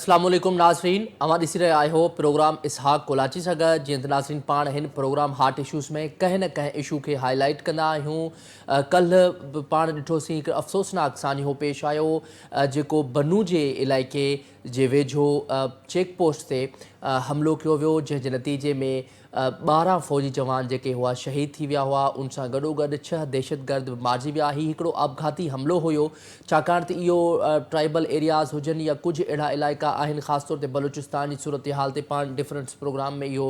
अस्सलाम वालेकुम नाज़रीन, हमारी ॾिसी रहिया आहियो प्रोग्राम इसहाक़ कोलाची सां गॾु। जीअं त नाज़रीन पाण हिन प्रोग्राम हार्ट इशूज़ में कंहिं न कंहिं इशू खे हाईलाइट कंदा आहियूं। कल्ह पाण ॾिठोसीं हिकु अफ़सोसनाक सान्हो पेश आयो जेको बनू जे इलाइक़े जे वेझो चेक पोस्ट ते हमिलो कयो वियो, जंहिंजे नतीजे में 12 फ़ौजी जवान जेके हुआ शहीद थी विया हुआ। उन सां गॾोगॾु 6 दहशतगर्द बि मारिजी विया। हीउ हिकिड़ो आपघाती हमिलो हुयो, छाकाणि त इहो ट्राइबल एरियाज़ हुजनि या कुझु अहिड़ा इलाइक़ा आहिनि, ख़ासि तौर ते बलूचिस्तान जी सूरत हाल ते पाण डिफरेंस प्रोग्राम में इहो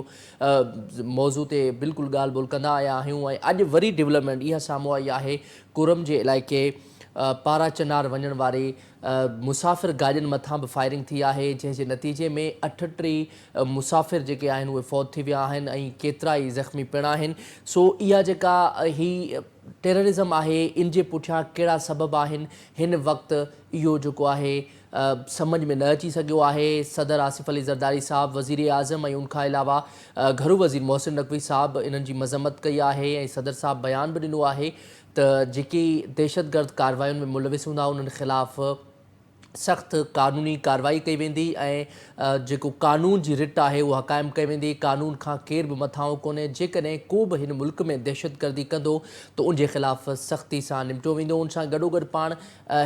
मौज़ू ते बिल्कुलु ॻाल्हि ॿोल कंदा आया आहियूं। ऐं अॼु वरी डेवलपमेंट इहा साम्हूं आई आहे। कुरम जे इलाइक़े पारा चनार वञण वारी मुसाफ़िर गाॾियुनि मथां बि फायरिंग थी आहे, जंहिंजे नतीजे में 38 मुसाफ़िर जेके आहिनि उहे फ़ौत थी विया आहिनि ऐं केतिरा ई ज़ख़्मी पिण आहिनि। सो इहा जेका ही टेररिज़म आहे, इन जे पुठियां कहिड़ा सबब आहिनि, हिन वक़्तु इहो जेको आहे समझ में न अची सघियो आहे। सदर आसिफ़ अली ज़रदारी साहब, वज़ीर आज़म ऐं उनखां अलावा घरू वज़ीर मोहसिन नक़वी साहब इन्हनि जी मज़म्मत कई आहे ऐं सदर साहब बयान बि ॾिनो आहे त जेकी दहशतगर्द कार्रवायुनि में मुलविस हूंदा उन्हनि ख़िलाफ़ सख़्तु क़ानूनी कार्रवाई कई वेंदी ऐं जेको क़ानून जी रिट आहे उहा क़ाइमु कई वेंदी। क़ानून खां केर बि मथां कोन्हे। जेकॾहिं को बि हिन मुल्क में दहशतगर्दी कंदो त उनजे ख़िलाफ़ सख़्ती सां निपटियो वेंदो। उन सां गॾोगॾु पाण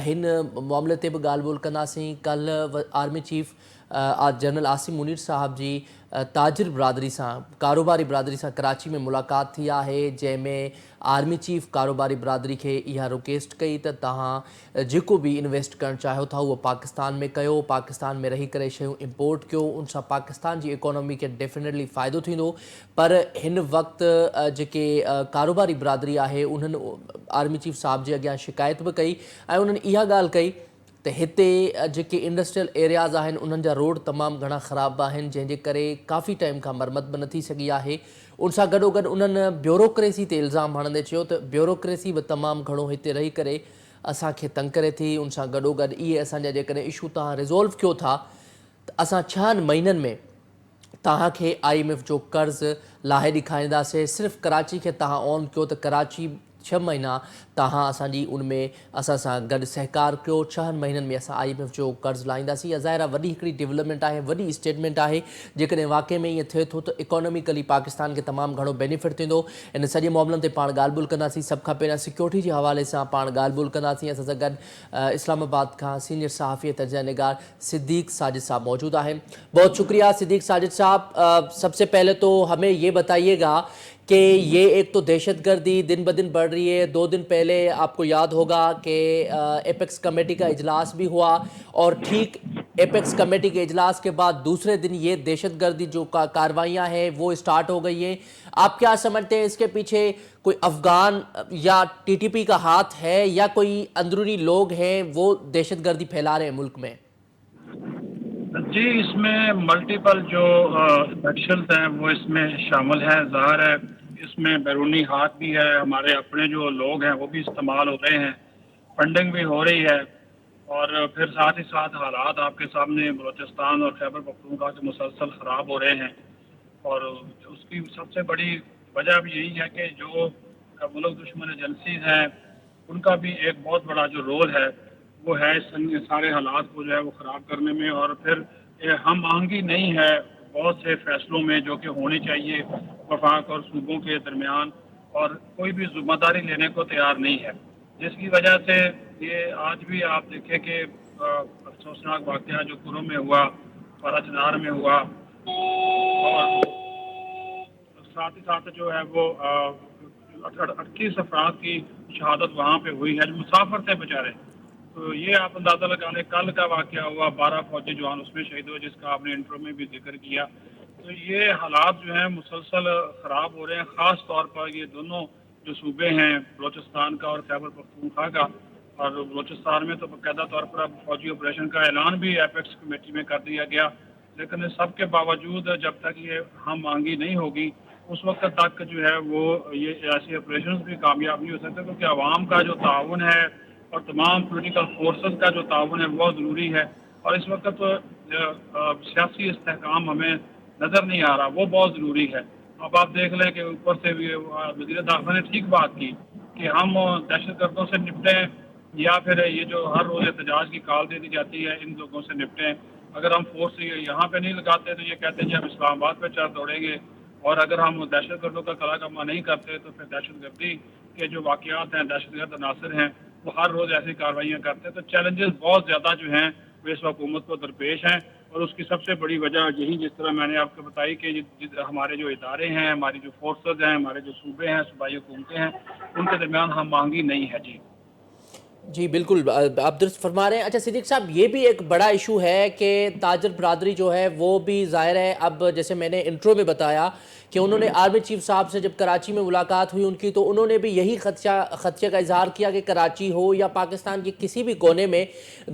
हिन मामले ते बि ॻाल्हि ॿोल कंदासीं। कल्ह army chief general Asim Munir साहब जी ताजिर बिरादरी सां, कारोबारी बिरादरी सां कराची में मुलाक़ात थी आहे, जंहिंमें आर्मी चीफ कारोबारी बिरादरी खे इहा रिक्वेस्ट कई त तव्हां जेको बि इन्वेस्ट करणु चाहियो था उहो पाकिस्तान में कयो, पाकिस्तान में रही करे शयूं इम्पोर्ट कयो। उन सां पाकिस्तान जी इकोनॉमी खे डेफिनेटली फ़ाइदो थींदो। पर हिन वक़्तु जेके कारोबारी बिरादरी आहे उन्हनि आर्मी चीफ साहब जे अॻियां शिकायत बि कई ऐं उन्हनि इहा ॻाल्हि कई त हिते जेके इंडस्ट्रियल एरियाज़ आहिनि उन्हनि जा रोड तमामु घणा ख़राब आहिनि, जंहिंजे करे काफ़ी टाइम खां मरमत बि न थी सघी आहे। उन सां गॾोगॾु उन्हनि ब्यूरोक्रेसी ते इल्ज़ाम हणंदे चयो त ब्यूरोक्रेसी बि तमामु घणो हिते रही करे असांखे तंग करे थी। उन सां गॾोगॾु इहे असांजा जेकॾहिं इशू तव्हां रिज़ोल्व कयो था त असां 6 महीननि में तव्हांखे IMF जो कर्ज़ु लाहे ॾेखारींदासीं। सिर्फ़ु कराची खे तव्हां ऑन कयो त कराची 6 महीना तव्हां असांजी उन में असां सां गॾु सहकार कयो। 6 महीननि में असां IMF जो कर्ज़ु लाहींदासीं। इहा ज़ाहिर आहे वॾी हिकिड़ी डेवलपमेंट आहे, वॾी स्टेटमेंट आहे। जेकॾहिं वाक़ई में ईअं थिए थो त इकोनॉमिकली पाकिस्तान खे तमामु घणो बेनिफिट थींदो। इन सॼे मामलनि ते पाण ॻाल्हि ॿोल कंदासीं। सभ खां पहिरियां सिक्योरिटी जे हवाले सां पाण ॻाल्हि ॿोल कंदासीं। असां सां गॾु इस्लामाबाद खां सीनियर सहाफ़ी तर्जुमा निगार सिद्दीक़ साजिद साहब मौजूद हैं। बहुत शुक्रिया सिद्दीक़ साजिद साहब। सबसे पहले तो हमें ये बताइएगा कि ये एक तो दहशतगर्दी दिन ब दिन बढ़ रही है। 2 दिन पहले आपको याद होगा कि एपेक्स कमेटी का इजलास भी हुआ और ठीक एपेक्स कमेटी के इजलास के बाद दूसरे दिन ये दहशतगर्दी जो कार्रवाइयाँ हैं वो स्टार्ट हो गई हैं। आप क्या समझते हैं इसके पीछे कोई अफगान या TTP का हाथ है या कोई अंदरूनी लोग हैं वो दहशतगर्दी फैला रहे हैं मुल्क में? जी, इसमें मल्टीपल जो एक्शंस हैं वो इसमें शामिल हैं। ज़ाहिर है इसमें बैरूनी हाथ भी है, हमारे अपने जो लोग हैं वो भी इस्तेमाल हो रहे हैं, फंडिंग भी हो रही है और फिर साथ ही साथ हालात आपके सामने बलूचिस्तान और खैबर पख्तूनख्वा के मुसलसल ख़राब हो रहे हैं। और उसकी सबसे बड़ी वजह भी यही है कि जो मुल्क दुश्मन एजेंसीज हैं उनका भी एक बहुत बड़ा जो रोल है वो है इस सारे हालात को जो है वो ख़राब करने में। और फिर हम आहंगी नहीं है बहुत से फैसलों में जो कि होनी चाहिए वफाक और सूबों के दरमियान, और कोई भी जिम्मेदारी लेने को तैयार नहीं है, जिसकी वजह से ये आज भी आप देखें कि अफसोसनाक वाक़या जो कुरम में हुआ, पाराचनार में हुआ, और साथ ही साथ जो है वो 28 अफराद की शहादत वहाँ पे हुई है जो मुसाफिर थे बेचारे। तो ये आप अंदाज़ा लगा लें, कल का वाक़या हुआ 12 फौजी जवान उसमें शहीद हुए जिसका आपने इंट्रो में भी जिक्र किया। तो ये हालात जो हैं मुसलसल ख़राब हो रहे हैं, ख़ास तौर पर ये दोनों जो सूबे हैं बलूचिस्तान का और खैबर पख्तूनख्वा का। और बलूचिस्तान में तो बाकायदा तौर पर अब फौजी ऑपरेशन का ऐलान भी एपेक्स कमेटी में कर दिया गया, लेकिन सब के बावजूद जब तक ये हम मांगी नहीं होगी उस वक्त तक जो है वो ये ऐसे ऑपरेशन भी कामयाब नहीं हो सकते, क्योंकि आवाम का जो ताउन है और तमाम पोलिटिकल फोर्सेस का जो ताउन है बहुत ज़रूरी है। और इस वक्त तो सियासी इस्तेहकाम हमें नज़र नहीं आ रहा, वो बहुत ज़रूरी है। अब आप देख लें कि ऊपर से भी वज़ीर दाखिला ने ठीक बात की कि हम दहशतगर्दों से निपटें या फिर ये जो हर रोज़ एहतजाज की कॉल दे दी जाती है इन लोगों से निपटें। اگر ہم فورس یہاں پہ نہیں لگاتے تو یہ کہتے ہیں جی ہم اسلام آباد پہ چل دوڑیں گے، اور اگر ہم دہشت گردوں کا کلا کما نہیں کرتے تو پھر دہشت گردی کے جو واقعات ہیں، دہشت گرد عناصر ہیں، وہ ہر روز ایسی کارروائیاں کرتے ہیں. تو چیلنجز بہت زیادہ جو ہیں وہ اس حکومت کو درپیش ہیں، اور اس کی سب سے بڑی وجہ یہی جس طرح میں نے آپ کو بتائی کہ ہمارے جو ادارے ہیں، ہماری جو فورسز ہیں، ہمارے جو صوبے ہیں، صوبائی حکومتیں ہیں، ان کے درمیان ہم مانگی نہیں ہے. جی جی بالکل، آپ درست فرما رہے ہیں. اچھا صدیق صاحب، یہ بھی ایک بڑا ایشو ہے کہ تاجر برادری جو ہے وہ بھی ظاہر ہے، اب جیسے میں نے انٹرو میں بتایا کہ انہوں نے آرمی چیف صاحب سے جب کراچی میں ملاقات ہوئی ان کی، تو انہوں نے بھی یہی خدشے کا اظہار کیا کہ کراچی ہو یا پاکستان کے کسی بھی کونے میں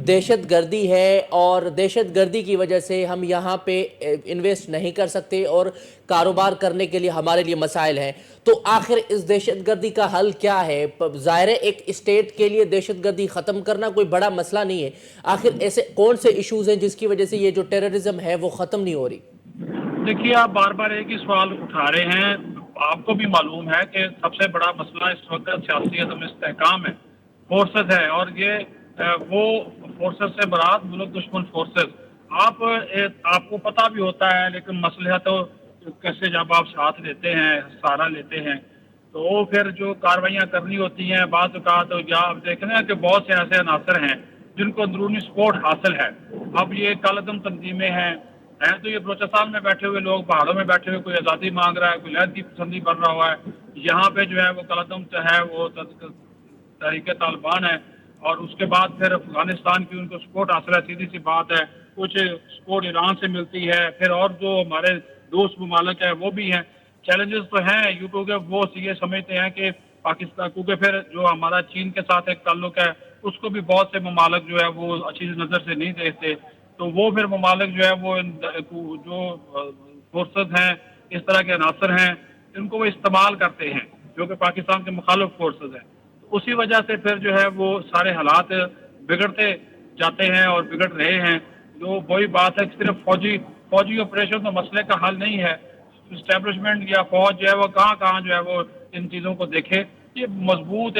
دہشت گردی ہے، اور دہشت گردی کی وجہ سے ہم یہاں پہ انویسٹ نہیں کر سکتے اور کاروبار کرنے کے لیے ہمارے لیے مسائل ہیں. تو آخر اس دہشت گردی کا حل کیا ہے؟ ظاہر ہے ایک اسٹیٹ کے لیے دہشت گردی ختم کرنا کوئی بڑا مسئلہ نہیں ہے، آخر ایسے کون سے ایشوز ہیں جس کی وجہ سے یہ جو ٹیررزم ہے وہ ختم نہیں ہو رہی؟ دیکھیے، آپ بار بار ایک ہی سوال اٹھا رہے ہیں. آپ کو بھی معلوم ہے کہ سب سے بڑا مسئلہ اس وقت سیاسی عدم استحکام ہے، فورسز ہے، اور یہ وہ فورسز سے مراد ملک دشمن فورسز. آپ کو پتہ بھی ہوتا ہے، لیکن مصلحت کیسے جب آپ ساتھ لیتے ہیں، سہارا لیتے ہیں، تو پھر جو کارروائیاں کرنی ہوتی ہیں بعض اوقات یا آپ دیکھ رہے ہیں کہ بہت سے ایسے عناصر ہیں جن کو اندرونی سپورٹ حاصل ہے. اب یہ کالعدم تنظیمیں ہیں تو یہ بلوچستان میں بیٹھے ہوئے لوگ، پہاڑوں میں بیٹھے ہوئے کوئی آزادی مانگ رہا ہے، کوئی لہر کی پسندی بن رہا ہوا ہے، یہاں پہ جو ہے وہ کالعدم ہے وہ تحریک طالبان ہے، اور اس کے بعد پھر افغانستان کی ان کو سپورٹ حاصل ہے. سیدھی سی بات ہے، کچھ سپورٹ ایران سے ملتی ہے، پھر اور جو ہمارے دوست ممالک ہیں وہ بھی ہیں. چیلنجز تو ہیں، یوٹیوب کے وہ یہ سمجھتے ہیں کہ پاکستان، کیونکہ پھر جو ہمارا چین کے ساتھ ایک تعلق ہے اس کو بھی بہت سے ممالک جو ہے وہ اچھی نظر سے نہیں دیکھتے، تو وہ پھر ممالک جو ہے وہ جو فورسز ہیں، اس طرح کے عناصر ہیں، ان کو وہ استعمال کرتے ہیں جو کہ پاکستان کے مخالف فورسز ہیں. اسی وجہ سے پھر جو ہے وہ سارے حالات بگڑتے جاتے ہیں اور بگڑ رہے ہیں. جو وہی بات ہے کہ صرف فوجی آپریشن تو مسئلے کا حل نہیں ہے. اسٹیبلشمنٹ یا فوج جو ہے وہ کہاں جو ہے وہ ان چیزوں کو دیکھے. یہ مضبوط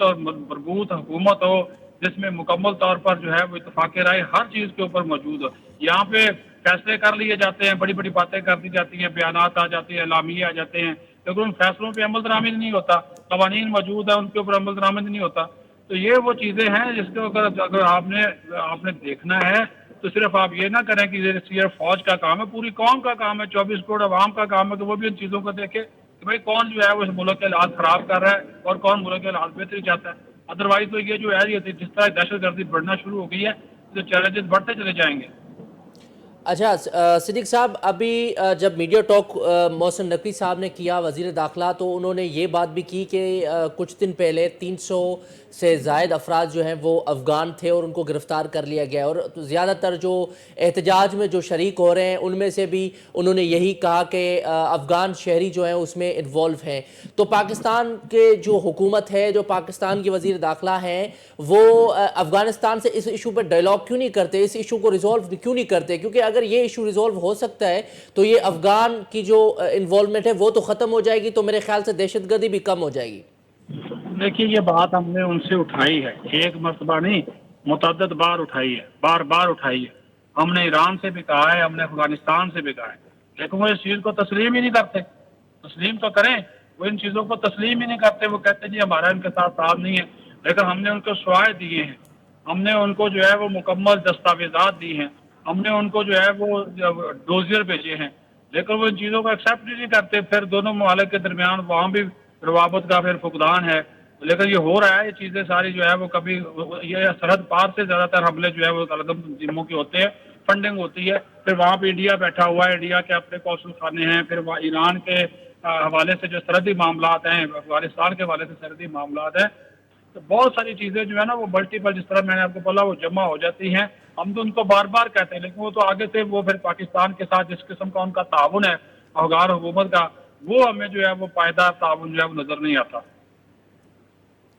اور مربوط حکومت ہو جس میں مکمل طور پر جو ہے وہ اتفاق رائے ہر چیز کے اوپر موجود ہو. یہاں پہ فیصلے کر لیے جاتے ہیں، بڑی بڑی باتیں کر دی جاتی ہیں، بیانات آ جاتے ہیں، اعلامیے آ جاتے ہیں، لیکن ان فیصلوں پہ عمل درآمد نہیں ہوتا. قوانین موجود ہیں، ان کے اوپر عمل درآمد نہیں ہوتا. تو یہ وہ چیزیں ہیں جس کو اگر آپ نے دیکھنا ہے تو صرف آپ یہ نہ کریں کہ یہ صرف فوج کا کام ہے، پوری قوم کا کام ہے، 24 کروڑ عوام کا کام ہے کہ وہ بھی ان چیزوں کو دیکھے کہ بھائی کون جو ہے وہ اس ملک کے حالات خراب کر رہا ہے اور کون ملک کے حالات بہتری چاہتا ہے. ادروائز تو یہ جو ہے یہ جس طرح دہشت گردی بڑھنا شروع ہو گئی ہے تو چیلنجز بڑھتے چلے جائیں گے. اچھا صدیق صاحب، ابھی جب میڈیا ٹاک محسن نقوی صاحب نے کیا وزیر داخلہ، تو انہوں نے یہ بات بھی کی کہ کچھ دن پہلے 300 سے زائد افراد جو ہیں وہ افغان تھے اور ان کو گرفتار کر لیا گیا، اور زیادہ تر جو احتجاج میں جو شریک ہو رہے ہیں ان میں سے بھی انہوں نے یہی کہا کہ افغان شہری جو ہیں اس میں انوالو ہیں. تو پاکستان کے جو حکومت ہے، جو پاکستان کی وزیر داخلہ ہیں، وہ افغانستان سے اس ایشو پر ڈائلاگ کیوں نہیں کرتے، اس ایشو کو ریزولو کیوں نہیں کرتے؟ کیونکہ اگر یہ ایشو ریزولو ہو سکتا ہے تو یہ افغان کی جو انوالومنٹ ہے وہ تو ختم ہو جائے گی، تو میرے خیال سے دہشت گردی بھی کم ہو جائے گی. دیکھیے، یہ بات ہم نے ان سے اٹھائی ہے، ایک مرتبہ نہیں، متعدد بار اٹھائی ہے، بار بار اٹھائی ہے. ہم نے ایران سے بھی کہا ہے، ہم نے افغانستان سے بھی کہا ہے، لیکن وہ اس چیز کو تسلیم ہی نہیں کرتے. تسلیم تو کریں، وہ ان چیزوں کو تسلیم ہی نہیں کرتے. وہ کہتے ہیں جی ہمارا ان کے ساتھ صاحب نہیں ہے، لیکن ہم نے ان کو شواہد دیے ہیں، ہم نے ان کو جو ہے وہ مکمل دستاویزات دی ہیں، ہم نے ان کو جو ہے وہ ڈوزیر بھیجے ہیں، لیکن وہ ان چیزوں کو ایکسیپٹ ہی نہیں کرتے. پھر دونوں ممالک کے درمیان وہاں بھی روابط کا پھر فقدان ہے. لیکن یہ ہو رہا ہے، یہ چیزیں ساری جو ہے وہ کبھی یہ سرحد پار سے زیادہ تر حملے جو ہے وہ کالعدم تنظیموں کے ہوتے ہیں، فنڈنگ ہوتی ہے. پھر وہاں پہ انڈیا بیٹھا ہوا ہے، انڈیا کے اپنے قونصل خانے ہیں، پھر وہاں ایران کے حوالے سے جو سرحدی معاملات ہیں، افغانستان کے حوالے سے سرحدی معاملات ہیں. تو بہت ساری چیزیں جو ہے نا وہ ملٹیپل، جس طرح میں نے آپ کو بولا، وہ جمع ہو جاتی ہیں. ہم تو ان کو بار بار کہتے ہیں، لیکن وہ تو آگے سے وہ پھر پاکستان کے ساتھ جس قسم کا ان کا تعاون ہے افغان حکومت کا، وہ ہمیں جو ہے وہ پائیدار تعاون جو ہے وہ نظر نہیں آتا.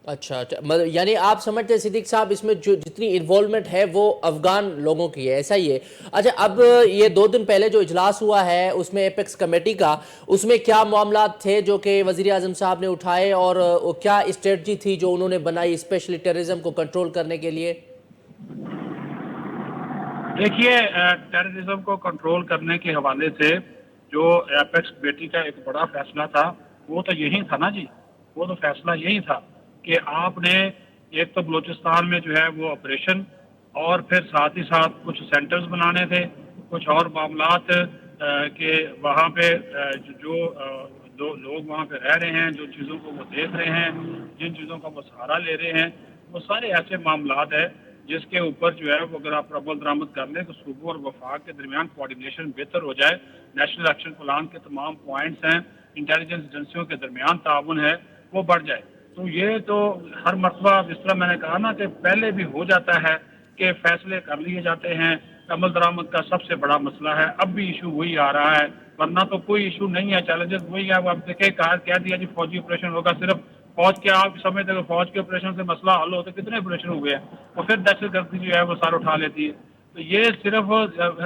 اچھا، یعنی آپ سمجھتے ہیں صدیق صاحب اس میں جو جتنی انوالومنٹ ہے وہ افغان لوگوں کی ہے، ایسا ہی ہے؟ اچھا، اب یہ 2 دن پہلے جو اجلاس ہوا ہے اس میں ایپیکس کمیٹی کا، اس میں کیا معاملات تھے جو کہ وزیر اعظم صاحب نے اٹھائے، اور کیا اسٹریٹجی تھی جو انہوں نے بنائی اسپیشلی ٹیررزم کو کنٹرول کرنے کے لیے؟ देखिए, टेररिज्म को कंट्रोल करने के हवाले से जो एपेक्स कमेटी का एक बड़ा फैसला था, वो तो यही था ना जी। वो तो फैसला यही था कि आपने एक तो बलूचिस्तान में जो है वो ऑपरेशन, और फिर साथ ही साथ कुछ सेंटर्स बनाने थे, कुछ और मामलात कि वहाँ पे जो लोग वहाँ पे रह रहे हैं, जो चीज़ों को वो देख रहे हैं, जिन चीज़ों का वो सहारा ले रहे हैं, वो सारे ऐसे मामलात हैं जिसके ऊपर जो है वो अगर आप अमल दरामद कर लें तो सूबों और वफाक के दरमियान कोऑर्डिनेशन बेहतर हो जाए, नेशनल एक्शन प्लान के तमाम पॉइंट्स हैं, इंटेलिजेंस एजेंसियों के दरमियान ताउन है, वो बढ़ जाए। तो ये तो हर मरतबा जिस तरह मैंने कहा ना कि पहले भी हो जाता है कि फैसले कर लिए जाते हैं। अमल दरामद का सबसे बड़ा मसला है, अब भी इशू वही आ रहा है, वरना तो कोई इशू नहीं है, चैलेंजेस वही है। अब देखे कह दिया जी फौजी ऑपरेशन होगा, सिर्फ फौज के आप समझते हो फौज के ऑपरेशन से मसला हल हो तो कितने ऑपरेशन हुए हैं, और फिर दहशत गर्दी जो है वो सार उठा लेती है। तो ये सिर्फ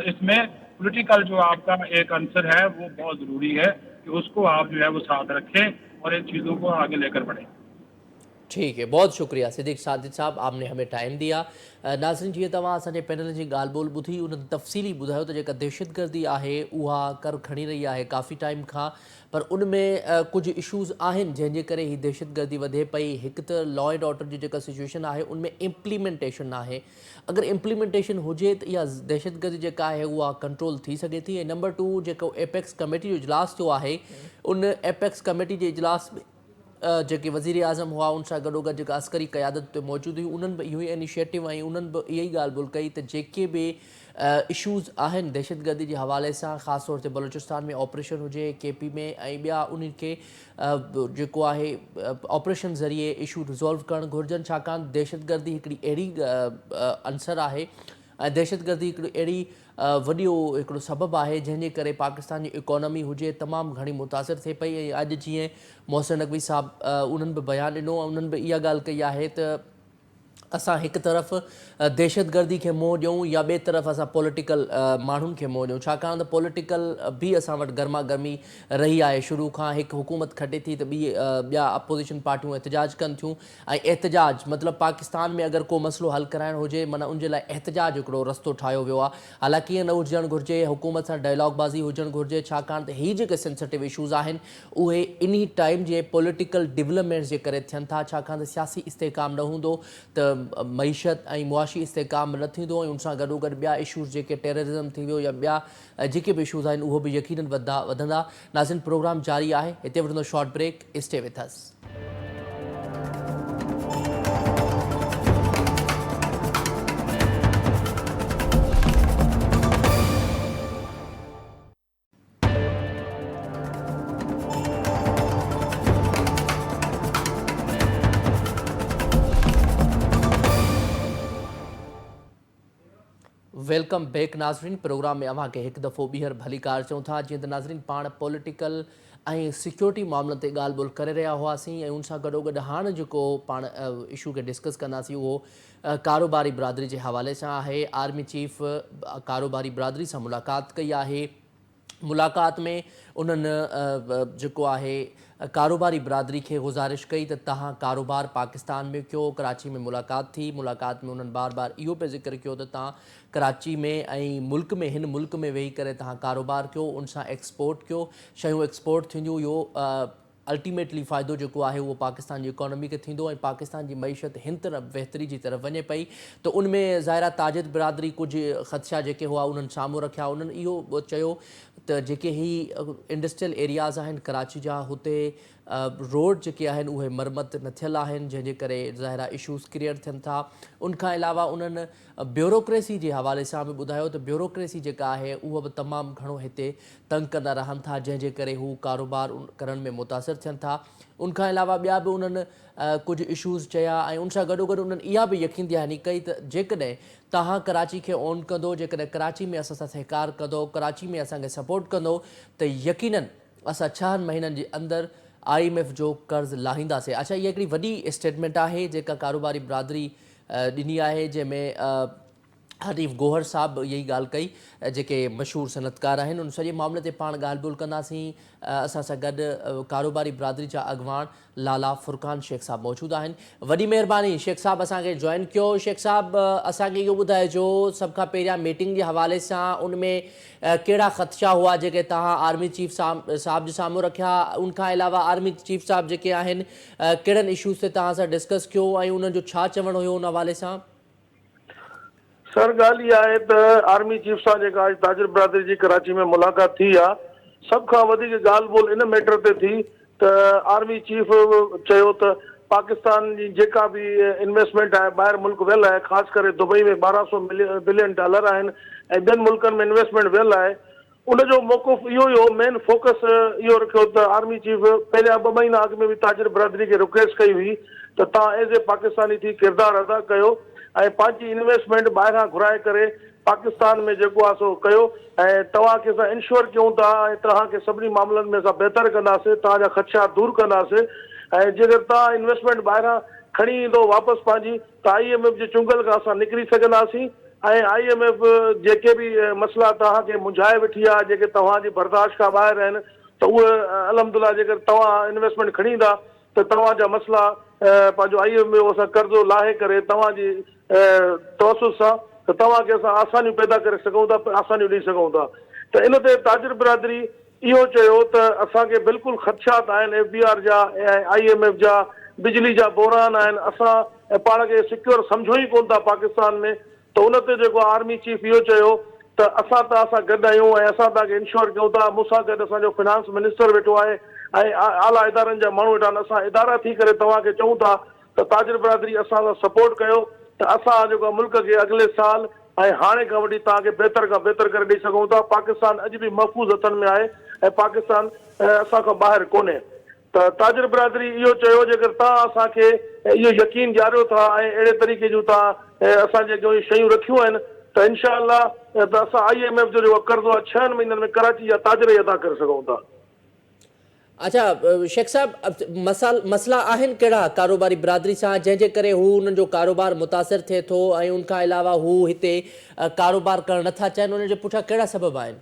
इसमें पॉलिटिकल जो आपका एक आंसर है वो बहुत ज़रूरी है कि उसको आप जो है वो साथ रखें और इन चीज़ों को आगे लेकर बढ़ें। ठीक है, बहुत शुक्रिया सिद्दीक़ साजिद साहब, आपने हमें टाइम दिया। नाज़रीन, जीअं तव्हां असांजे पैनल जी ॻाल्हि ॿोल ॿुधी, उन तफ़सीली ॿुधायो त जेका दहशतगर्दी आहे उहा कर खणी रही आहे काफ़ी टाइम खां, पर उन में कुझु इशूज़ आहिनि जंहिंजे करे ही दहशतगर्दी वधे पई। हिकु त लॉ एंड ऑर्डर जी जेका सिचुएशन आहे उन में इम्प्लीमेंटेशन आहे, अगरि इम्प्लीमेंटेशन हुजे त इहा दहशतगर्दी जेका आहे उहा कंट्रोल थी सघे थी। ऐं नंबर 2, जेको एपेक्स कमेटी जो इजलास थियो आहे, उन एपेक्स कमेटी जे इजलास में जेके वज़ीर आज़म हुआ उन सां गॾोगॾु जेका अस्करी क़यादत ते मौजूदु हुई, उन्हनि बि इहो ई इनिशिएटिव ऐं उन्हनि बि इहा ई ॻाल्हि ॿोल कई त जेके बि इशूज़ आहिनि दहशतगर्दी जे हवाले सां, ख़ासि तौर ते बलूचिस्तान में ऑपरेशन हुजे, KP में, ऐं ॿिया उन्हनि खे जेको आहे ऑपरेशन ज़रिए इशू रिज़ॉल्व करणु घुरिजनि, छाकाणि दहशतगर्दी हिकिड़ी अहिड़ी अंसर आहे ऐं दहशतगर्दी हिकिड़ी अहिड़ी वॾो हिकिड़ो सबबु आहे जंहिंजे करे पाकिस्तान जी इकोनॉमी हुजे तमामु घणी मुतासिर थिए पई। ऐं अॼु जीअं मोहसिन नक़वी साहब उन्हनि बि बयानु ॾिनो, उन्हनि बि इहा ॻाल्हि कई आहे त असां हिकु तरफ़ दहशतगर्दी खे मुंहुं ॾियूं या ॿिए तरफ़ असां पॉलिटिकल माण्हुनि खे मुंहुं ॾियूं, छाकाणि त पॉलिटिकल बि असां वटि गर्मा गर्मी रही आहे शुरू खां। हिकु हुकूमत खटे थी त ॿिया अपोज़िशन पार्टियूं एहतजाज कनि थियूं, ऐं एहतजाज मतिलबु पाकिस्तान में अगरि को मसइलो हल कराइणो हुजे माना उनजे लाइ एहतजाज हिकिड़ो रस्तो ठाहियो वियो आहे। हालांकि ईअं न हुजणु घुरिजे, हुकूमत सां डायलॉगबाज़ी हुजणु घुरिजे, छाकाणि त हीअ जेके सेंसिटिव इशूज़ आहिनि उहे इन टाइम जे पॉलिटिकल डेवलपमेंट्स जे करे थियनि था, छाकाणि त सियासी इस्तेहकाम न हूंदो त मईशत ऐं मुआशी इस्तेहकाम न थींदो, ऐं उन सां गॾोगॾु ॿिया इशूज़ जेके टेररिज़म थी वियो या ॿिया जेके बि इशूज़ आहिनि उहो बि यकीनन वधंदा। नाज़रीन, प्रोग्राम जारी आहे, हिते वठंदो short break, stay with us. Welcome back नाज़रीन, प्रोग्राम में अव्हांखे हिकु दफ़ो ॿीहर भली कार चऊं था। जीअं त नाज़रीन पाण पॉलिटिकल ऐं सिक्योरिटी मामलनि ते ॻाल्हि ॿोल करे रहिया हुआसीं, ऐं उन सां गॾोगॾु हाणे जेको पाण इशू खे डिस्कस कंदासीं उहो कारोबारी बिरादरी जे हवाले सां आहे। आर्मी चीफ कारोबारी बिरादरी सां मुलाक़ात कई आहे। मुलाक़ात में उन्हनि जेको आहे कारोबारी बिरादरी खे गुज़ारिश कई त तव्हां कारोबार पाकिस्तान में कयो। कराची में मुलाक़ात थी, मुलाक़ात में उन्हनि बार बार इहो पिया ज़िक्र कयो त तव्हां कराची में ऐं मुल्क में हिन मुल्क में वेही करे तव्हां कारोबार कयो, उन सां एक्सपोर्ट कयो, शयूं एक्सपोर्ट थींदियूं। इहो अल्टीमेटली फ़ाइदो जेको आहे उहो पाकिस्तान जी इकोनॉमी खे थींदो, ऐं पाकिस्तान जी मईशत हिन तरफ़ बहितरी जी तरफ़ वञे पई। त उन में ज़ाहिरा ताजिद बिरादरी कुझु ख़दशा जेके हुआ उन्हनि साम्हूं रखिया। उन्हनि इहो चयो त जेके ही इंडस्ट्रियल एरियाज़ आहिनि कराची जा, हुते रोड जेके आहिनि उहे मरमत न थियल आहिनि, जंहिंजे करे ज़ाहिरा इशूज़ क्रिएट थियनि था। उनखां अलावा उन्हनि ब्यूरोक्रेसी जे हवाले सां बि ॿुधायो त ब्यूरोक्रेसी जेका आहे उहा बि तमामु घणो हिते तंग कंदा रहनि था, जंहिंजे करे हू कारोबार करण में मुतासिर थियनि था। उनखां अलावा ॿिया बि उन्हनि कुझु इशूज़ चया, ऐं उन सां गॾोगॾु उन्हनि इहा बि यकीन दहानी कई त जेकॾहिं तव्हां कराची खे ऑन कंदो, जेकॾहिं कराची में असां सां सहकार कंदो, कराची में असांखे सपोर्ट कंदो, त यकीनन असां 6 महीननि जे अंदरि IMF जो कर्ज़ लाहींदासीं। अच्छा, इहा हिकिड़ी वॾी स्टेटमेंट आहे जेका कारोबारी बिरादरी ॾिनी आहे, जंहिंमें हनीफ़ गोहर साहब यही ॻाल्हि कई जेके मशहूर सनतकार आहिनि उन सॼे मामले ते पाण ॻाल्हि ॿोल कंदासीं। असां सां गॾु कारोबारी बिरादरी जा अॻवान लाला फुरकान शेख साहब मौजूदु आहिनि। वॾी महिरबानी शेख साहब असांखे जॉइन कयो। शेख साहब असांखे इहो ॿुधाइजो सभ खां पहिरियां मीटिंग जे हवाले सां उन में कहिड़ा ख़दशा हुआ जेके तव्हां आर्मी चीफ साहब जे साम्हूं रखिया, उनखां अलावा आर्मी चीफ साहब जेके आहिनि कहिड़नि इशूज़ ते तव्हां सां डिस्कस कयो ऐं उन्हनि जो छा चवणु हुयो उन हवाले सां? सर ॻाल्हि इहा आहे त आर्मी चीफ सां जेका अॼु ताजिर बिरादरी जी कराची में मुलाक़ात थी आहे, सभ खां वधीक ॻाल्हि ॿोल इन मैटर ते थी त आर्मी चीफ चयो त पाकिस्तान जी जेका बि इन्वेस्टमेंट आहे ॿाहिरि मुल्क वियल आहे, ख़ासि करे दुबई में 1200 बिलियन डॉलर आहिनि ऐं ॿियनि मुल्कनि में इन्वेस्टमेंट वियल आहे, उनजो मौक़ुफ़ इहो ई हो, मेन फोकस इहो रखियो त आर्मी चीफ पहिरियां 2 महीना अॻु में बि ताजिर बिरादरी खे रिक्वेस्ट कई हुई त तव्हां एज़ ए पाकिस्तानी थी किरदारु अदा कयो ऐं पंहिंजी इन्वेस्टमेंट ॿाहिरां घुराए करे पाकिस्तान में जेको आहे सो कयो ऐं तव्हांखे असां इंश्योर कयूं था ऐं तव्हांखे सभिनी मामलनि में असां बहितर कंदासीं, तव्हांजा ख़दशा दूरि कंदासीं ऐं जेकर तव्हां इन्वेस्टमेंट ॿाहिरां खणी ईंदो वापसि पंहिंजी त IMF जे चुंगल खां असां निकिरी सघंदासीं ऐं IMF जेके बि मसइला तव्हांखे मुंझाए वेठी आहे, जेके तव्हांजी बर्दाश्त खां ॿाहिरि आहिनि, त उहे अलहमदिल्ला जेकर तव्हां इन्वेस्टमेंट खणी ईंदा त तव्हांजा मसइला पंहिंजो IMF असां कर्ज़ो लाहे करे तव्हांजी तवसुस सां त तव्हांखे असां आसानियूं पैदा करे सघूं था, आसानियूं ॾेई सघूं था। त इन ते ताजिर बिरादरी इहो चयो त असांखे बिल्कुलु ख़दशात आहिनि FBR जा ऐं IMF जा, बिजली जा बहरान आहिनि, असां पाण खे सिक्योर सम्झो ई कोन था पाकिस्तान में। त उन ते जेको आर्मी चीफ इहो चयो त असां तव्हां सां गॾु आहियूं ऐं असां तव्हांखे इंश्योर कयूं था, मूंसां गॾु असांजो फिनांस मिनिस्टर वेठो आहे ऐं आला इदारनि जा माण्हू वेठा आहिनि, असां इदारा थी करे तव्हांखे चऊं था त ताजिर बिरादरी असां सां सपोर्ट कयो त असां जेको मुल्क खे अॻिले साल ऐं हाणे खां वठी तव्हांखे बहितर खां बहितर करे ॾेई सघूं था। पाकिस्तान अॼु बि महफ़ूज़ हथनि में आहे ऐं पाकिस्तान असां खां ॿाहिरि कोन्हे। त ताजिर बिरादरी इहो चयो जेकर तव्हां असांखे इहो यकीन ॾियारियो था ऐं अहिड़े तरीक़े जूं तव्हां असांजे जेके शयूं रखियूं आहिनि त इनशा अल्लाह त असां IMF जो जेको कर्ज़ो आहे 6 महीननि में कराची जा ताजिर ई अदा करे सघूं था। अच्छा शेख साहब मसला आहिनि कहिड़ा कारोबारी बिरादरी सां जंहिंजे करे हू उन्हनि जो कारोबार मुतासिर थिए थो ऐं उनखां अलावा हू हिते कारोबार करणु नथा चाहिनि, उन जे पुठियां कहिड़ा सबब आहिनि?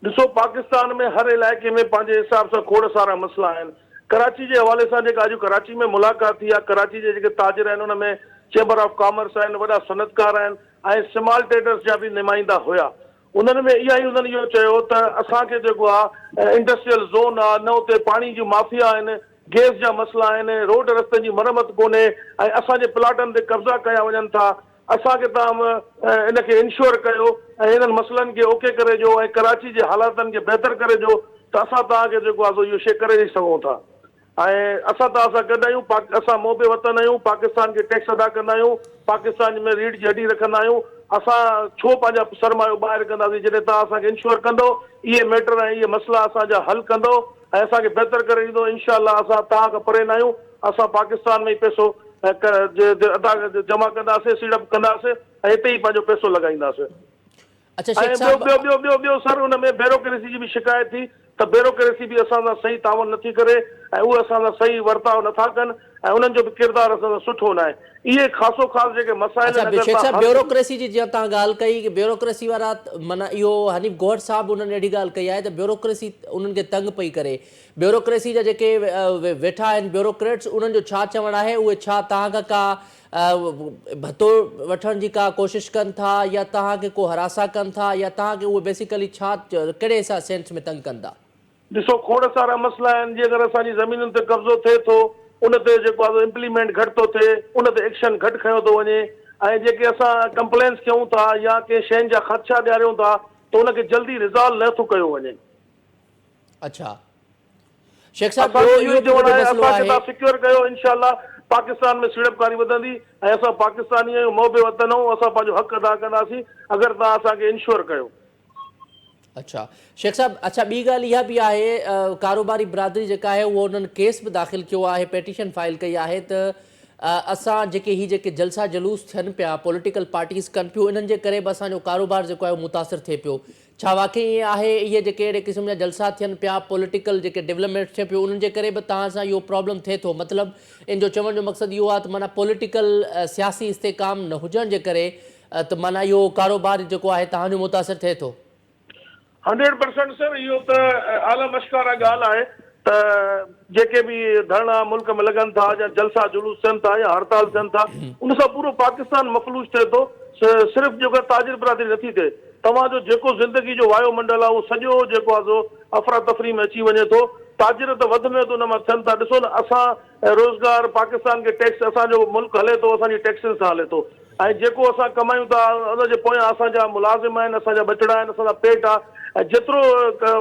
ॾिसो, पाकिस्तान में हर इलाइक़े में पंहिंजे हिसाब सां खोड़ सारा मसइला आहिनि। कराची जे हवाले सां जेका अॼु कराची में मुलाक़ात थी आहे, कराची जे जेके ताजिर आहिनि उन में चेंबर ऑफ कॉमर्स आहिनि, वॾा सनतकार आहिनि ऐं स्मॉल ट्रेडर्स जा बि नुमाइंदा हुया। उन्हनि में उन्हनि इहो चयो त असांखे जेको आहे इंडस्ट्रियल ज़ोन आहे, न उते पाणी जी माफ़िया आहिनि, गैस जा मसइला आहिनि, रोड रस्तनि जी मरमत कोन्हे ऐं असांजे प्लाटनि ते कब्ज़ा कया वञनि था। असांखे तव्हां इनखे इंश्योर कयो ऐं हिननि मसइलनि खे ओके करे ॾियो ऐं कराची जे हालातनि खे बहितर करे ॾियो त असां तव्हांखे जेको आहे सो इहो शइ करे ॾेई सघूं था। ऐं असां तव्हां सां गॾु आहियूं, असां मोबे वतन आहियूं, पाकिस्तान खे टैक्स अदा कंदा आहियूं, पाकिस्तान में रीढ़ जी हड्डी रखंदा आहियूं, असां छो पंहिंजा सरमायो ॿाहिरि कंदासीं जॾहिं तव्हां असांखे इंश्योर कंदो, इहे मैटर ऐं इहे मसइला असांजा हल कंदो ऐं असांखे बहितर करे ॾींदो। इनशा अल्लाह असां तव्हां खां परे न आहियूं, असां पाकिस्तान में ई पैसो अदा जमा कंदासीं, सीड़प कंदासीं ऐं हिते ई पंहिंजो पैसो लॻाईंदासीं। अच्छा ऐं शेख साहब ॿियो सर हुन में ब्यूरोक्रेसी जी बि शिकायत थी त ब्यूरोक्रेसी बि असां सां सही तावन नथी करे ऐं उहे असां सां सही वर्ताव नथा कनि ऐं उन्हनि जो बि किरदारु असां सां सुठो न आहे। इहे ख़ासो ख़ासि जेके मसाइल अच्छा शेख साहब ब्यूरोक्रेसी जी जीअं तव्हां ॻाल्हि कई की ब्यूरोक्रेसी वारा माना इहो हनीफ़ गोहर साहब उन्हनि अहिड़ी ॻाल्हि कई आहे त ब्यूरोक्रेसी उन्हनि खे तंग पई करे, ब्यूरोक्रेसी जा जेके वेठा आहिनि ब्यूरोक्रेट्स उन्हनि जो छा चवणु आहे? उहे छा तव्हां खां का भतो वठण जी का कोशिशि कनि था या तव्हांखे को हरासा कनि था या तव्हांखे उहे बेसिकली छा कहिड़े हिसाब सेंस में तंग कनि था? ॾिसो, खोड़ सारा मसइला आहिनि। जे अगरि असांजी ज़मीनुनि ते कब्ज़ो थिए थो उन ते जेको आहे इम्प्लीमेंट घटि थो थिए, उन ते एक्शन घटि खयो थो वञे ऐं जेके असां कंप्लेंट्स कयूं था या कंहिं शयुनि जा ख़दशा ॾियारियूं था त उनखे जल्दी रिज़ॉल्व नथो कयो वञे। अच्छा शेख साहब इहो सिक्योर कयो, इंशाअल्लाह पाकिस्तान में सीड़पकारी वधंदी ऐं असां पाकिस्तानी आहियूं, मोबे वतन आहियूं, असां पंहिंजो हक़ अदा कंदासीं अगरि तव्हां असांखे इंश्योर कयो। अच्छा शेख साहब, अच्छा ॿी ॻाल्हि इहा बि आहे कारोबारी बिरादरी जेका आहे उहो उन्हनि केस बि दाख़िल कयो आहे, पेटिशन फाइल कई आहे त असां जेके जलसा जलूस थियनि पिया पॉलिटिकल पार्टीज़ कनि पियूं इन्हनि जे करे बि असांजो कारोबार जेको आहे मुतासिर थिए पियो। छा वाकई ईअं आहे इहे जेके अहिड़े क़िस्म जा जलसा थियनि पिया, पॉलिटिकल जेके डेवलपमेंट थिए पियो उन्हनि जे करे बि तव्हां सां इहो प्रॉब्लम थिए थो? मतिलबु इन जो चवण जो मक़सदु इहो आहे त माना पॉलिटिकल सियासी इस्तेकाम न हुजण जे करे त माना इहो कारोबार जेको आहे तव्हांजो मुतासिर थिए थो? 100% सर इहो त आला मश्कारा ॻाल्हि आहे त जेके बि धरना मुल्क में लॻनि था या जलसा जुलूस थियनि था या हड़ताल थियनि था उन सां पूरो पाकिस्तान मफ़लूज थिए थो। सिर्फ़ु जेको ताजिर बिरादरी नथी थिए, तव्हांजो जेको ज़िंदगी जो वायुमंडल आहे उहो सॼो जेको आहे सो अफ़रा तफ़री में अची वञे थो। ताजिर त वधि में वधि उन मां थियनि था। ॾिसो न, असां रोज़गार पाकिस्तान खे टैक्स, असांजो मुल्क हले थो असांजी टैक्सनि सां हले थो, ऐं जेको असां कमायूं था उनजे पोयां असांजा मुलाज़िम आहिनि, असांजा बचड़ा आहिनि, असांजा पेट आहे। ऐं जेतिरो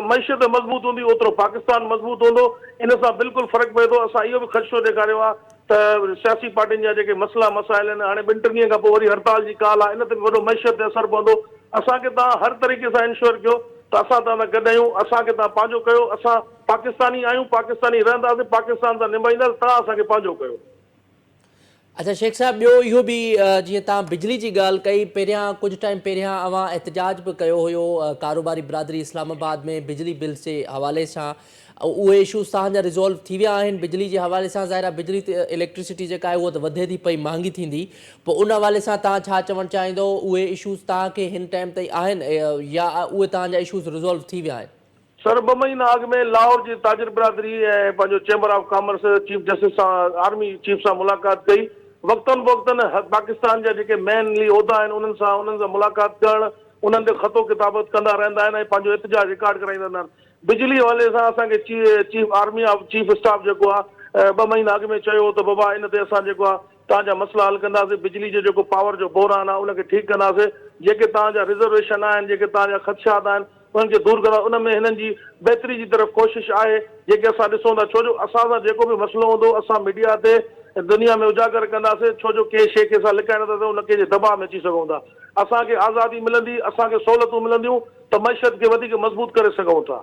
मईशत मज़बूत हूंदी ओतिरो पाकिस्तान मज़बूत हूंदो। इन सां बिल्कुलु फ़र्क़ु पए थो। असां इहो बि ख़दशो ॾेखारियो आहे त सियासी पार्टियुनि जा जेके मसइला मसाइल आहिनि, हाणे 2-3 ॾींहं खां पोइ वरी हड़ताल जी ॻाल्हि आहे, इन ते बि वॾो मईशत ते असरु पवंदो। असांखे तव्हां हर तरीक़े सां इंश्योर कयो त असां तव्हां सां गॾु आहियूं, असांखे तव्हां पंहिंजो कयो। असां पाकिस्तानी आहियूं, पाकिस्तानी रहंदासीं, पाकिस्तान सां निभाईंदासीं, तव्हां असांखे पंहिंजो कयो। अच्छा शेख साहब, ॿियो इहो बि जीअं तव्हां बिजली जी ॻाल्हि कई, पहिरियां कुझु टाइम पहिरियां अवां एहतजाज बि कयो हुयो कारोबारी बिरादरी इस्लामाबाद में बिजली बिल्स जे हवाले सां। उहे इशूज़ तव्हांजा रिज़ॉल्व थी विया आहिनि बिजली जे हवाले सां? ज़ाहिर आहे बिजली इलेक्ट्रिसिटी जेका आहे उहा त वधे थी पई, महांगी थींदी, पोइ उन हवाले सां तव्हां छा चवणु चाहींदो? उहे इशूज़ तव्हांखे हिन टाइम ताईं आहिनि या उहे तव्हांजा इशूज़ रिज़ॉल्व थी विया आहिनि? सर 2 महीना अॻु में लाहौर जी ताजिर बिरादरी ऐं पंहिंजो chamber of commerce chief justice सां, आर्मी चीफ सां मुलाक़ात कई। वक़्तनि फ़वक़्तनि पाकिस्तान जा जेके मेनली उहिदा आहिनि उन्हनि सां मुलाक़ात करणु, उन्हनि ते ख़तो किताबत कंदा रहंदा आहिनि ऐं पंहिंजो एहतजाज रिकॉर्ड कराईंदा रहंदा आहिनि। बिजली हवाले सां असांखे chief army of chief staff जेको आहे 2 महीना अॻु में चयो त बाबा इन ते असां जेको आहे तव्हांजा मसइला हल कंदासीं, बिजली जो जेको पावर जो बहिरान आहे उनखे ठीकु कंदासीं, जेके तव्हांजा रिज़र्वेशन आहिनि, जेके तव्हांजा ख़दशात आहिनि उन्हनि खे दूरि कंदा। उन में हिननि जी बहितरी जी तरफ़ कोशिशि आहे जेके असां ॾिसूं था। छो जो असां सां जेको बि मसइलो हूंदो असां मीडिया ते दुनिया में उजागर कंदासीं, छो जो कंहिं शइ खे असां लिकाइण था उन कंहिंजे दबाव में अची सघूं था। असांखे आज़ादी मिलंदी, असांखे सहूलियतूं मिलंदियूं त मईशत खे वधीक मज़बूत करे सघूं था।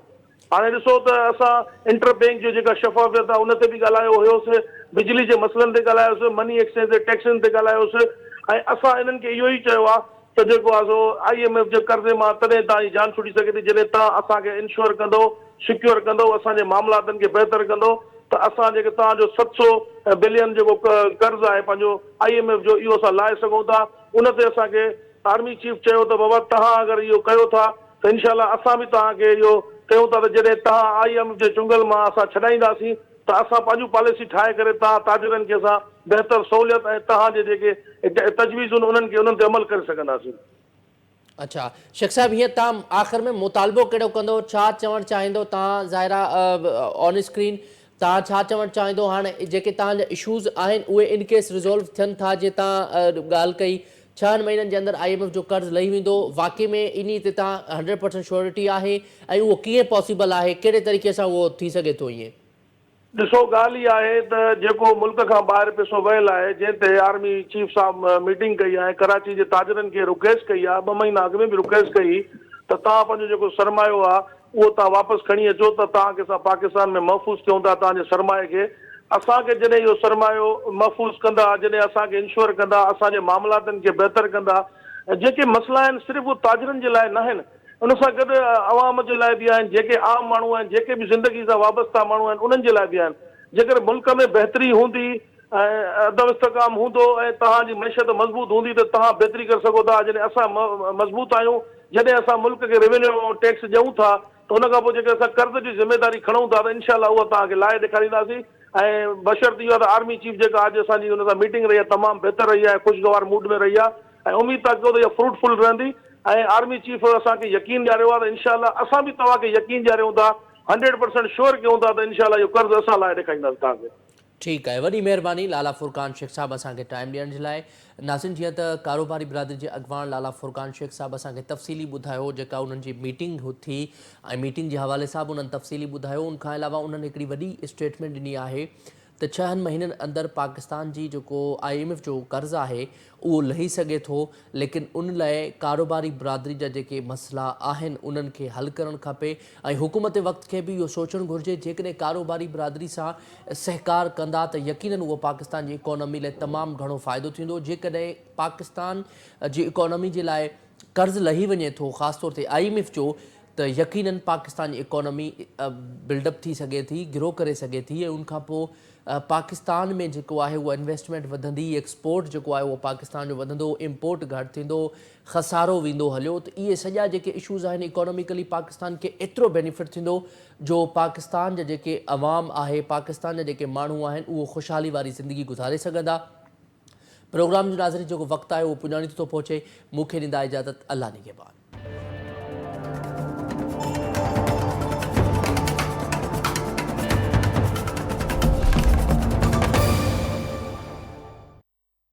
हाणे ॾिसो त असां इंटर बैंक जो जेका शफ़ाफ़ियत आहे उन ते बि ॻाल्हायो हुयोसीं, बिजली जे मसइलनि ते ॻाल्हायोसीं, मनी एक्सचेंज ते टैक्सनि ते ॻाल्हायोसीं, ऐं असां इन्हनि खे इहो ई चयो आहे त जेको आहे सो IMF जे कर्ज़े मां तॾहिं तव्हांजी जान छुटी सघे थी जॾहिं तव्हां असांखे इंश्योर कंदो, सिक्योर कंदो, असांजे मामलातनि खे बहितर कंदो, त असां जेके तव्हांजो 700 बिलियन जेको कर्ज़ु आहे पंहिंजो IMF जो, इहो असां लाहे सघूं था। उन ते असांखे आर्मी चीफ चयो त बाबा तव्हां अगरि इहो कयो था त इनशाला असां बि तव्हांखे इहो कयूं था त जॾहिं तव्हां IMF जे चुंगल मां असां छॾाईंदासीं त असां पंहिंजूं पॉलिसी ठाहे करे तव्हां ताजिरनि खे असां बहितर सहूलियत ऐं तव्हांजे जेके तजवीज़ उन्हनि खे उन्हनि ते अमल करे सघंदासीं। अच्छा शेख साहब, हीअं तव्हां आख़िर में मुतालबो कहिड़ो कंदो, छा चवणु चाहींदो तव्हां? ज़ाहिरा ऑन स्क्रीन तव्हां छा चवणु चाहींदो? हाणे जेके तव्हांजा इशूज़ आहिनि उहे इन केस रिज़ॉल्व थियनि था, जीअं तव्हां ॻाल्हि कई 6 महीननि जे अंदरि IMF जो कर्ज़ु लही वेंदो, वाक़ई में इन ते तव्हां 100% श्योरिटी आहे? ऐं उहो कीअं पॉसिबल आहे, कहिड़े तरीक़े सां उहो थी सघे थो? ईअं ॾिसो, ॻाल्हि इहा आहे त जेको मुल्क खां ॿाहिरि पैसो वियल आहे, जंहिं ते आर्मी चीफ साहब मीटिंग कई आहे, कराची जे ताजिरनि खे रिक्वेस्ट कई आहे, 2 महीना अॻु में बि रिक्वेस्ट कई त तव्हां पंहिंजो जेको सरमायो आहे उहो तव्हां वापसि खणी अचो त तव्हांखे असां पाकिस्तान में महफ़ूज़ कयूं था तव्हांजे सरमाए खे। असांखे जॾहिं इहो सरमायो महफ़ूज़ कंदा, जॾहिं असांखे इंश्योर कंदा, असांजे मामलातनि खे बहितर कंदा, जेके मसइला आहिनि सिर्फ़ु उहे ताजिरनि जे लाइ न आहिनि, उन सां गॾु अवाम जे लाइ बि आहिनि, जेके आम माण्हू आहिनि, जेके बि ज़िंदगी सां वाबस्ता माण्हू आहिनि उन्हनि जे लाइ बि आहिनि। जेकर मुल्क में बहितरी हूंदी ऐं अदब इस्तकाम हूंदो ऐं तव्हांजी मैशत मज़बूत हूंदी त तव्हां बहितरी करे सघो था। जॾहिं असां मज़बूत आहियूं, जॾहिं असां मुल्क खे रेवेन्यू टैक्स ॾियूं था त हुन खां पोइ जेके असां कर्ज़ जी ज़िमेदारी खणूं था त इनशाला उहा तव्हांखे लाहे ॾेखारींदासीं। ऐं बशर्त इहो आहे त आर्मी चीफ जेका अॼु असांजी हुन सां मीटिंग रही आहे तमामु बहितर रही आहे, ख़ुशगवार मूड में रही आहे, ऐं उमेद था कयूं त इहा फ्रूटफुल रहंदी। ऐं आर्मी चीफ असांखे यकीन ॾियारियो आहे त इनशाला असां बि तव्हांखे यकीन ॾियारियूं था, 100% श्योर कयूं था त इनशाला इहो कर्ज़ु असां लाइ ॾेखारींदासीं तव्हांखे। ठीकु आहे, वॾी महिरबानी लाला फुरकान शेख साहब असांखे टाइम ॾियण जे लाइ। नाज़रीन, जीअं त कारोबारी बिरादरी जे अॻवान लाला फुरकान शेख साहब असांखे तफ़सीली ॿुधायो जेका उन्हनि जी मीटिंग थी, ऐं मीटिंग जे हवाले सां बि उन्हनि तफ़सीली ॿुधायो। उनखां अलावा उन्हनि हिकिड़ी वॾी स्टेटमेंट ॾिनी आहे त 6 महीननि अंदरि पाकिस्तान जी जेको IMF जो कर्ज़ु आहे उहो लही सघे थो, लेकिन उन लाइ कारोबारी बिरादरी जा जेके मसइला आहिनि उन्हनि खे हल करणु खपे, ऐं हुकूमत वक़्त खे बि इहो सोचणु घुरिजे जेकॾहिं कारोबारी बिरादरी सां सहकार कंदा त यकीनन उहो पाकिस्तान जी इकोनॉमी लाइ तमामु घणो फ़ाइदो थींदो। जेकॾहिं पाकिस्तान जी इकोनॉमी जे लाइ कर्ज़ु लही वञे थो, ख़ासि तौर ते IMF जो, त यकीनन पाकिस्तान जी इकोनॉमी बिल्डअप थी सघे थी, ग्रो करे सघे थी, ऐं उनखां पोइ पाकिस्तान में जेको आहे उहा इन्वेस्टमेंट वधंदी, एक्सपोर्ट जेको आहे उहो पाकिस्तान जो वधंदो, इम्पोर्ट घटि थींदो, ख़सारो वेंदो हलियो। त इहे सॼा जेके इशूज़ आहिनि इकोनॉमिकली पाकिस्तान खे एतिरो बेनिफिट थींदो जो पाकिस्तान जा जेके अवाम आहे, पाकिस्तान जा जेके माण्हू आहिनि उहो ख़ुशहाली वारी ज़िंदगी गुज़ारे सघंदा। प्रोग्राम जो नाज़रीन जेको वक़्तु आहे उहो पुॼाणी थो पहुचे। मूंखे ॾींदा इजाज़त, अल्लाह निगहबान।